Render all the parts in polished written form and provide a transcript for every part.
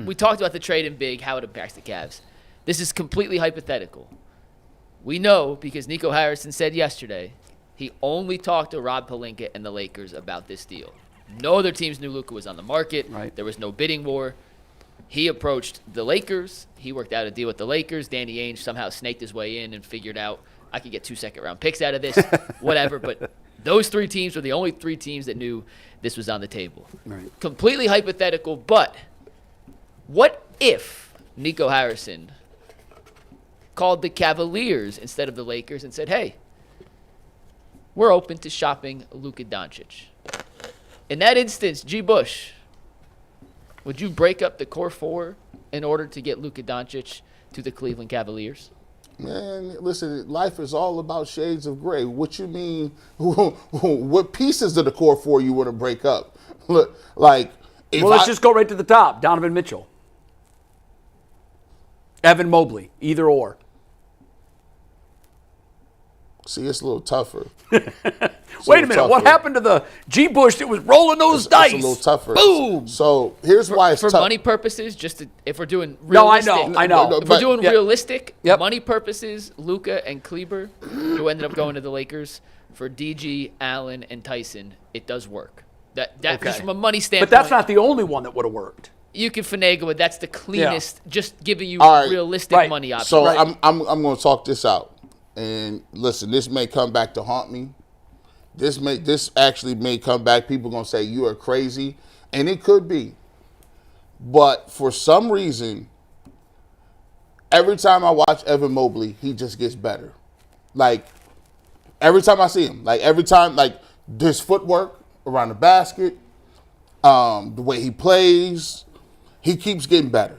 we talked about the trade in big, how it impacts the Cavs. This is completely hypothetical. We know because Nico Harrison said yesterday he only talked to Rob Pelinka and the Lakers about this deal. No other teams knew Luka was on the market. Right. There was no bidding war. He approached the Lakers. He worked out a deal with the Lakers. Danny Ainge somehow snaked his way in and figured out I could get 2 second-round picks out of this, whatever. But those 3 teams were the only 3 teams that knew this was on the table. Right. Completely hypothetical, but what if Nico Harrison called the Cavaliers instead of the Lakers and said, hey, we're open to shopping Luka Doncic? In that instance, G. Bush, would you break up the core 4 in order to get Luka Doncic to the Cleveland Cavaliers? Man, listen, life is all about shades of gray. What you mean, what pieces of the core 4 you want to break up? Look, like, let's just go right to the top. Donovan Mitchell. Evan Mobley, either or. See, it's a little tougher. Wait a minute. What happened to the G. Bush that was rolling those dice? It's a little tougher. Boom. So here's why it's for tough. money purposes, if we're doing realistic. I know. If we're doing realistic, Yep. money purposes, Luka and Kleber, who ended up going to the Lakers, for DG, Allen, and Tyson, it does work. That just from a money standpoint. But that's not the only one that would have worked. You can finagle it. That's the cleanest, just giving you right. realistic money options. So I'm going to talk this out. And listen, this may come back to haunt me. This actually may come back. People going to say you are crazy, and it could be. But for some reason, every time I watch Evan Mobley, he just gets better. Like every time I see him, like every time, like his footwork around the basket, the way he plays, he keeps getting better.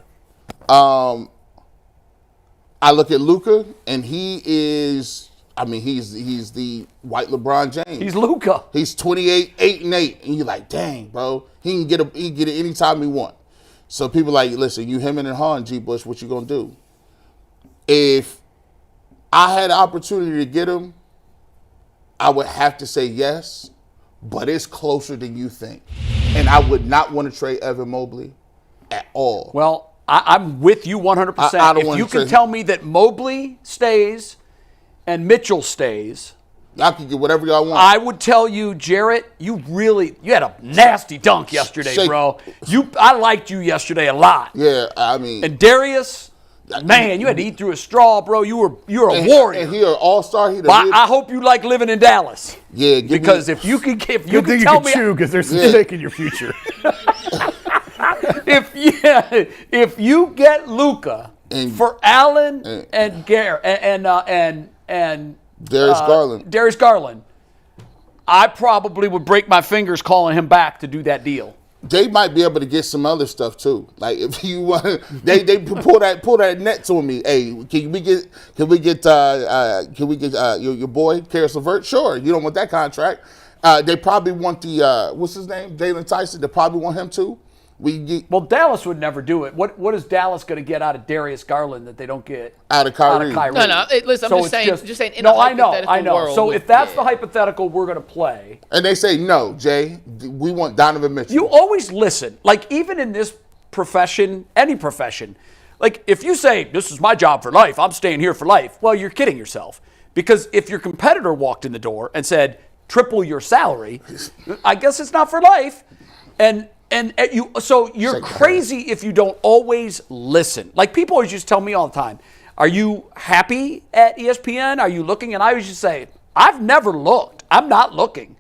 I look at Luka, and he is, he's the white LeBron James. He's Luka. He's 28, 8 and 8, and you're like, dang, bro, he can get it anytime he want. So people like, listen, you him and Han, G. Bush, what you gonna do? If I had the opportunity to get him, I would have to say yes, but it's closer than you think, and I would not want to trade Evan Mobley at all. Well, I'm with you 100%. If you can tell me that Mobley stays and Mitchell stays, y'all can get whatever y'all want. I would tell you, Jarrett, you had a nasty dunk yesterday, bro. I liked you yesterday a lot. Yeah, I mean. And Darius, man, you had to eat through a straw, bro. You're a warrior. And he an all-star. I hope you like living in Dallas. Yeah, because if you can tell me, because there's some stake in your future. If you get Luka for Allen and Darius Garland, I probably would break my fingers calling him back to do that deal. They might be able to get some other stuff too. Like if you want, they pull that net to me. Hey, can we get your boy Karis LeVert? Sure, you don't want that contract. They probably want the what's his name, Jalen Tyson. They probably want him too. Well, Dallas would never do it. What is Dallas going to get out of Darius Garland that they don't get out of Kyrie? No. Listen, I'm just saying. In I know. World, so if that's the hypothetical we're going to play, and they say no, Jay, we want Donovan Mitchell. You always listen. Like even in this profession, any profession, like if you say this is my job for life, I'm staying here for life. Well, you're kidding yourself, because if your competitor walked in the door and said triple your salary, I guess it's not for life, so you're crazy if you don't always listen. Like people always just tell me all the time, are you happy at ESPN? Are you looking? And I always just say, I've never looked. I'm not looking.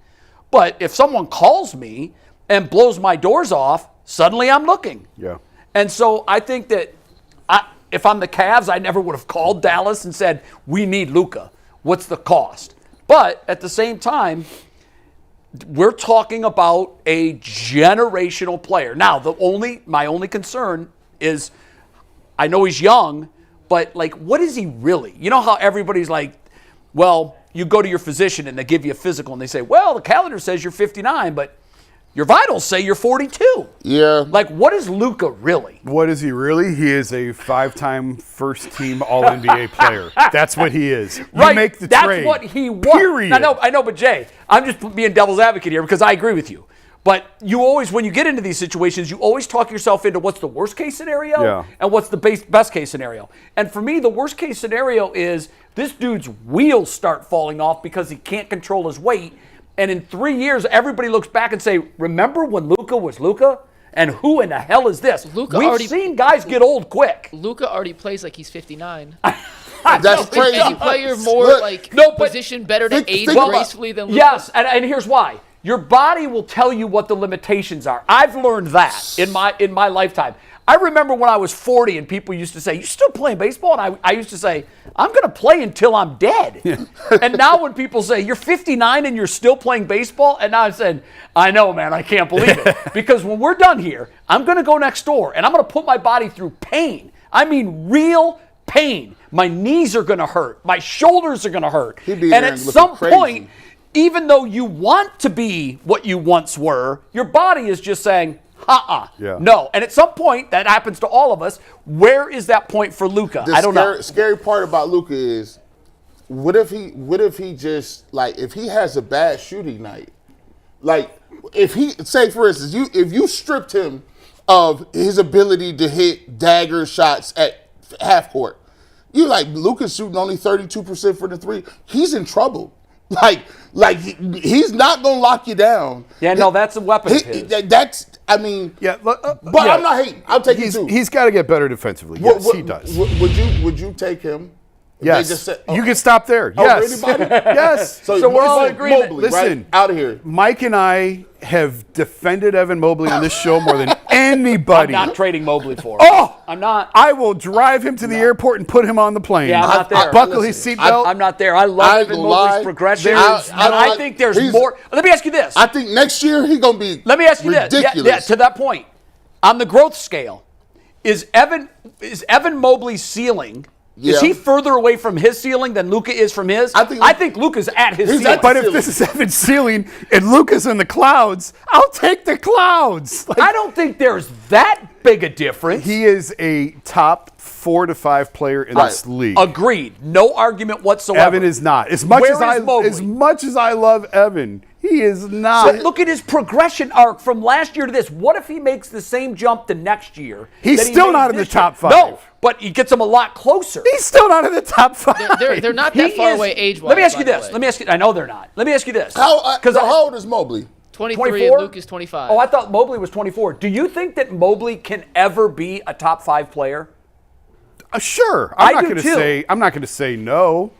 But if someone calls me and blows my doors off, suddenly I'm looking. Yeah. And so I think that if I'm the Cavs, I never would have called Dallas and said, we need Luka. What's the cost? But at the same time, we're talking about a generational player. Now, my only concern is, I know he's young, but like, what is he really? You know how everybody's like, well, you go to your physician and they give you a physical and they say, well, the calendar says you're 59, but your vitals say you're 42. Yeah. Like, what is Luka really? What is he really? He is a 5-time first-team All-NBA player. That's what he is. You make the That's trade. what he was. Period. I know, but Jay, I'm just being devil's advocate here because I agree with you. But you always, when you get into these situations, you always talk yourself into what's the worst case scenario and what's the best case scenario. And for me, the worst case scenario is this dude's wheels start falling off because he can't control his weight. And in 3 years, everybody looks back and say, remember when Luka was Luka? And who in the hell is this? We've seen guys get old quick. Luka already plays like he's 59. That's crazy. Any player more position better to age gracefully than Luka? Yes, and here's why. Your body will tell you what the limitations are. I've learned that in my lifetime. I remember when I was 40 and people used to say, "You still playing baseball?" And I used to say, "I'm going to play until I'm dead." And now when people say, "You're 59 and you're still playing baseball," and now I said, "I know, man, I can't believe it." Because when we're done here, I'm going to go next door and I'm going to put my body through pain. I mean real pain. My knees are going to hurt. My shoulders are going to hurt. And at some point, even though you want to be what you once were, your body is just saying, no. And at some point, that happens to all of us. Where is that point for Luka? I don't know. The scary part about Luka is, what if he just, like, if he has a bad shooting night, like, if he, say for instance, if you stripped him of his ability to hit dagger shots at half court, you like Luka's shooting only 32% for the three, he's in trouble. Like he's not gonna lock you down. Yeah, no, that's a weapon of his. That's, I mean, but I'm not hating. I'll take it too. He's got to get better defensively. Yes, he does. Would you take him? Yes. You can stop there. Yes. Anybody? Yes. So we're all in agreement. Mobley, listen, right? Out of here. Mike and I have defended Evan Mobley on this show more than anybody. I'm not trading Mobley for him. Oh, I'm not. I will drive him to the airport and put him on the plane. Yeah, I'm not there. Buckle his seatbelt. I'm not there. I love Evan Mobley's progression. I think there's more. Let me ask you this. I think next year he's going to be Let me ask you ridiculous. this. Yeah, to that point, on the growth scale, is Evan Mobley's ceiling? Yeah. Is he further away from his ceiling than Luka is from his? I think Luka's at his ceiling. But if this is Evan's ceiling and Luka's in the clouds, I'll take the clouds. I don't think there's that big a difference. He is a top 4 to 5 player in this league. Agreed. No argument whatsoever. Evan is not. As much as I love Evan, he is not. So look at his progression arc from last year to this. What if he makes the same jump to next year? He's still not in the top 5. No, but he gets him a lot closer. He's still not in the top 5. They're not that far away age-wise. Let me ask you this. I know they're not. Let me ask you this. How old is Mobley? 23 and Luke is 25. Oh, I thought Mobley was 24. Do you think that Mobley can ever be a top 5 player? Sure. I'm not going to say no.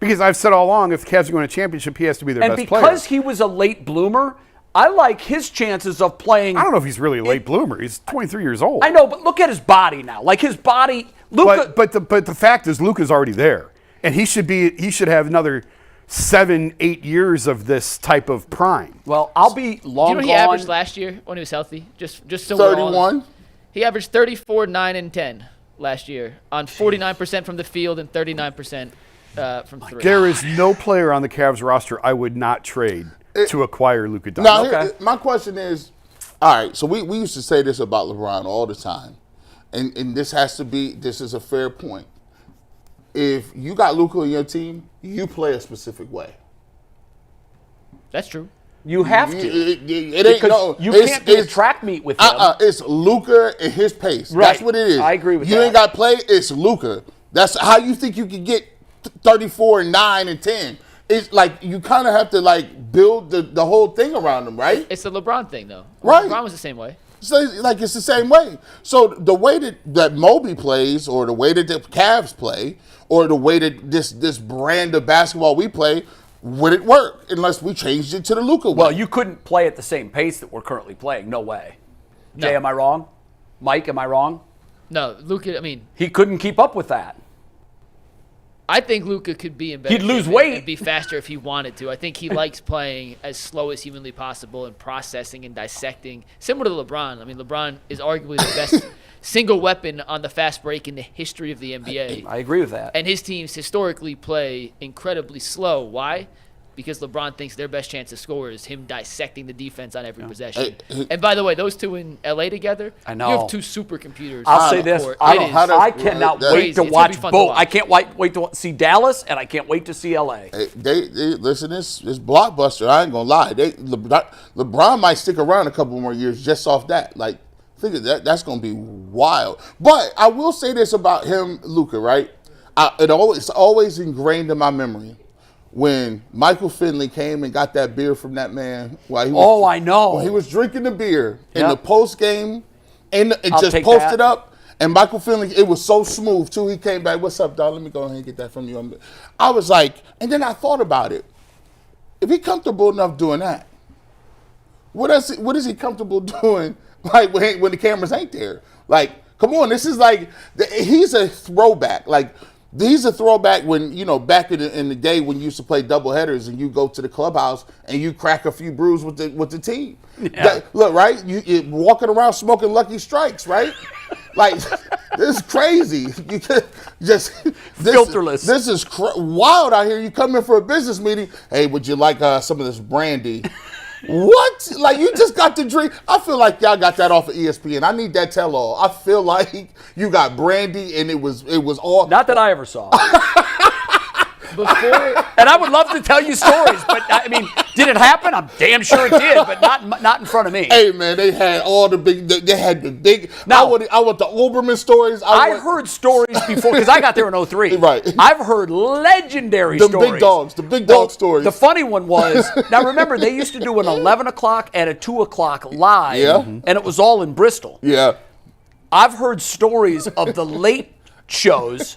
Because I've said all along, if the Cavs are going to a championship, he has to be their best player. And because he was a late bloomer, I like his chances of playing. I don't know if he's really a late bloomer. He's 23 years old. I know, but look at his body now. Like his body, Luka. But the fact is, Luka's already there, and he should have another 7-8 years of this type of prime. Well, I'll be long. Do you know what he averaged last year when he was healthy? Just so 31. He averaged 34, 9, and 10 last year on 49% from the field and 39%. From 3. There is no player on the Cavs roster I would not trade to acquire Luka Doncic. Now, my question is, all right, so we used to say this about LeBron all the time, and this is a fair point. If you got Luka on your team, you play a specific way. That's true. You have to. It ain't you can't be a track meet with him. It's Luka and his pace. Right. That's what it is. I agree with that. You ain't got to play. It's Luka. That's how you think you can get 34 and 9 and 10. It's like you kind of have to like build the whole thing around them, right? It's the LeBron thing, though. Right. LeBron was the same way. So it's the same way. So the way that Mobley plays, or the way that the Cavs play, or the way that this brand of basketball we play, would it work unless we changed it to the Luka way? Well, you couldn't play at the same pace that we're currently playing. No way. No. Jay, am I wrong? Mike, am I wrong? No, Luka. I mean, he couldn't keep up with that. I think Luka could be in better He'd lose shape weight and be faster if he wanted to. I think he likes playing as slow as humanly possible and processing and dissecting. Similar to LeBron. I mean, LeBron is arguably the best single weapon on the fast break in the history of the NBA. I agree with that. And his teams historically play incredibly slow. Why? because LeBron thinks their best chance to score is him dissecting the defense on every possession. Hey, and by the way, those two in LA together, I know. you have two supercomputers. I'll on say the this. court. I, It is I cannot that's wait crazy. to It's gonna watch be fun to both. watch. I can't wait to see Dallas, and I can't wait to see LA. They listen. This blockbuster. I ain't gonna lie. LeBron might stick around a couple more years just off that. Like, think of that. That's gonna be wild. But I will say this about him, Luka. Right? It's always ingrained in my memory when Michael Finley came and got that beer from that man. While he was, I know. While he was drinking the beer in Yep. the post game, and it I'll just take posted that. up. And Michael Finley, it was so smooth too. He came back, "What's up, dog? Let me go ahead and get that from you." I was like, and then I thought about it. If he comfortable enough doing that, what is he comfortable doing? Like when the cameras ain't there? Like, come on, this is like he's a throwback. Like. He's a throwback when, back in the day when you used to play doubleheaders and you go to the clubhouse and you crack a few brews with the team. Yeah. Look, right? You're walking around smoking Lucky Strikes, right? Like, this is crazy. You could Filterless. This is wild out here. You come in for a business meeting. Hey, would you like some of this brandy? What? Like, you just got the drink? I feel like y'all got that off of ESPN. I need that tell-all. I feel like you got brandy and it was all. Not that I ever saw. Before, And I would love to tell you stories, but I mean, did it happen? I'm damn sure it did, but not in front of me. Hey man, they had all the big. They had the big. Now- I want the Oberman stories. I heard stories before because I got there in 03. Right. I've heard legendary the stories. big dogs. The big dog stories. The funny one was, now remember, they used to do an 11 o'clock and a 2 o'clock live, Yeah. and it was all in Bristol. Yeah. I've heard stories of the late shows,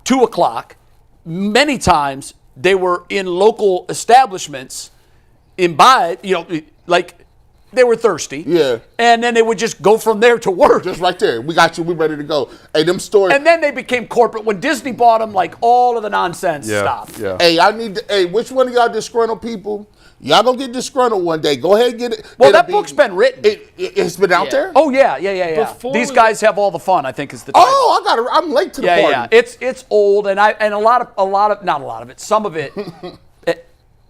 2 o'clock. Many times they were in local establishments, like they were thirsty. Yeah. And then they would just go from there to work. Just right there. We got you. We ready to go. Hey, them stories. And then they became corporate. When Disney bought them, like all of the nonsense stopped. Yeah. Hey, which one of y'all disgruntled people? Y'all gonna get disgruntled one day. Go ahead and get it. Well, It'll that book's been written. It's been out Yeah. there? Oh, yeah. Before These we- guys have all the fun, I think is the title. Oh, I'm late to the party. Yeah. It's old, and a lot of not a lot of it. Some of it,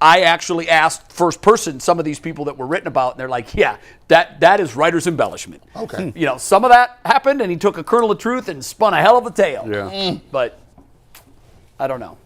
I actually asked first person some of these people that were written about, and they're like, yeah, that is writer's embellishment. Okay. Some of that happened, and he took a kernel of truth and spun a hell of a tale. Yeah. But I don't know.